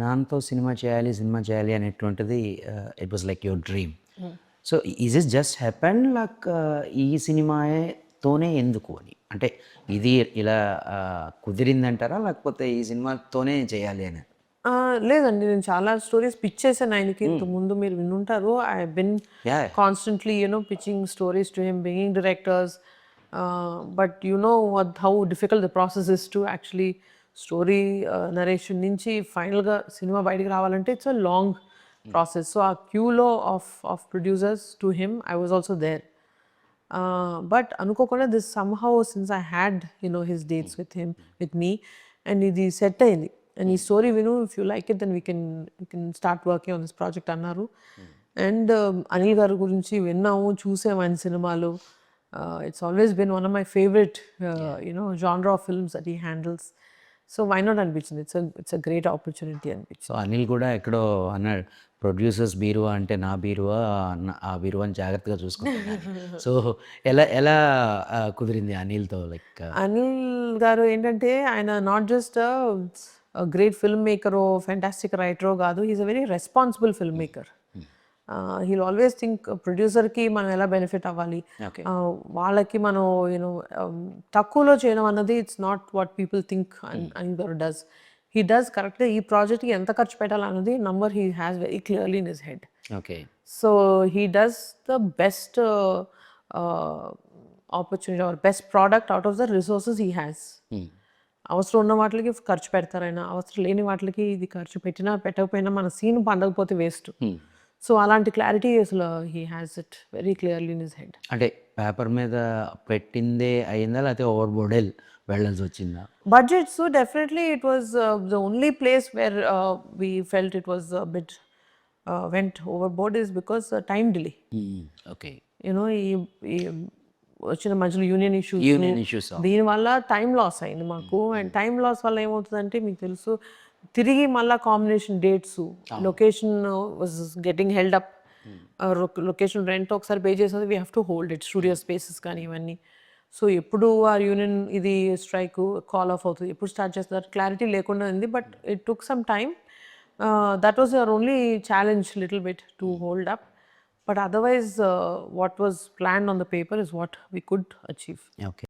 నాన్నతో సినిమా చేయాలి అనేటువంటిది it was like your dream. So is it just happen like ఈ సినిమాతోనే ఎందుకు అని? అంటే ఇది ఇలా కుదిరిందంటారా? లేకపోతే ఈ సినిమాతోనే చేయాలి అని? లేదండి. నేను చాలా స్టోరీస్ పిచ్ చేశాను ఆయనకి. ఇంతకుముందు మీరు వినుంటారు. I have been Yeah. Constantly pitching stories to him, bringing directors. But how difficult the process is to actually story narration నుంచి ఫైనల్గా సినిమా బయటికి రావాలంటే it's a long process. So ఆ క్యూలో of producers to him I was also there. But అనుకోకుండా this somehow since I had his dates with me and ఇది set అయింది. And ఈ స్టోరీ విను, if you like it then we can start working on this project అన్నారు. And Anil గారి గురించి విన్నాము, చూసాము ఆయన సినిమాలు. It's always bin one of my favourite genre of films that he handles. So why not అనిపించింది. ఇట్స్ అ గ్రేట్ ఆపర్చునిటీ అనిపించింది. So Anil కూడా ఎక్కడో అన్నాడు, ప్రొడ్యూసర్స్ బీరువా అంటే నా బీరువా, ఆ బీరువాని జాగ్రత్తగా చూసుకుంటున్నాను. సో ఎలా ఎలా కుదిరింది అనిల్తో? లైక్ అనిల్ గారు ఏంటంటే ఆయన నాట్ జస్ట్ గ్రేట్ ఫిల్మ్ మేకరో ఫ్యాంటాస్టిక్ రైటరో కాదు, he's a very responsible film maker. He'll always think ప్రొడ్యూసర్కి మనం ఎలా బెనిఫిట్ అవ్వాలి, వాళ్ళకి మనం తక్కువలో చేయడం అన్నది it's not what people think Anil garu does. He does కరెక్ట్గా ఈ ప్రాజెక్ట్కి ఎంత ఖర్చు పెట్టాలన్నది number he has very clearly in his head. Okay. So he does the best opportunity or best product out of the resources he has. అవసరం ఉన్న వాటికి ఖర్చు పెడతారైనా, అవసరం లేని వాటికి ఇది ఖర్చు పెట్టినా పెట్టకపోయినా మన సీన్ పండకపోతే వేస్ట్. సో అలాంటి క్లారిటీ అసలు he has it very clearly in his head. అంటే పేపర్ మీద పెట్టిందే అయిందా, లేకపోతే ఓవర్ బోర్డ్ వెళ్ళాల్సి వచ్చిందా? Budget, so definitely it was the only place where we felt it was a bit went overboard is because time delay. Okay. ఈ వచ్చిన మధ్యలో యూనియన్ ఇష్యూస్, దీనివల్ల టైం లాస్ అయింది మాకు. అండ్ టైం లాస్ వల్ల ఏమవుతుందంటే మీకు తెలుసు, తిరిగి మళ్ళీ combination dates, location was getting held up. Location rent ఒకసారి పే చేసేది, we have to hold it, studio spaces కానీ ఇవన్నీ. సో ఎప్పుడు ఆ యూనియన్ ఇది స్ట్రైక్ కాల్ ఆఫ్ అవుతుంది, ఎప్పుడు స్టార్ట్ చేస్తారు క్లారిటీ లేకుండా ఉంది. But it took some time. That was our only challenge little bit to hold up. But otherwise what was planned on the paper is what we could achieve. Okay.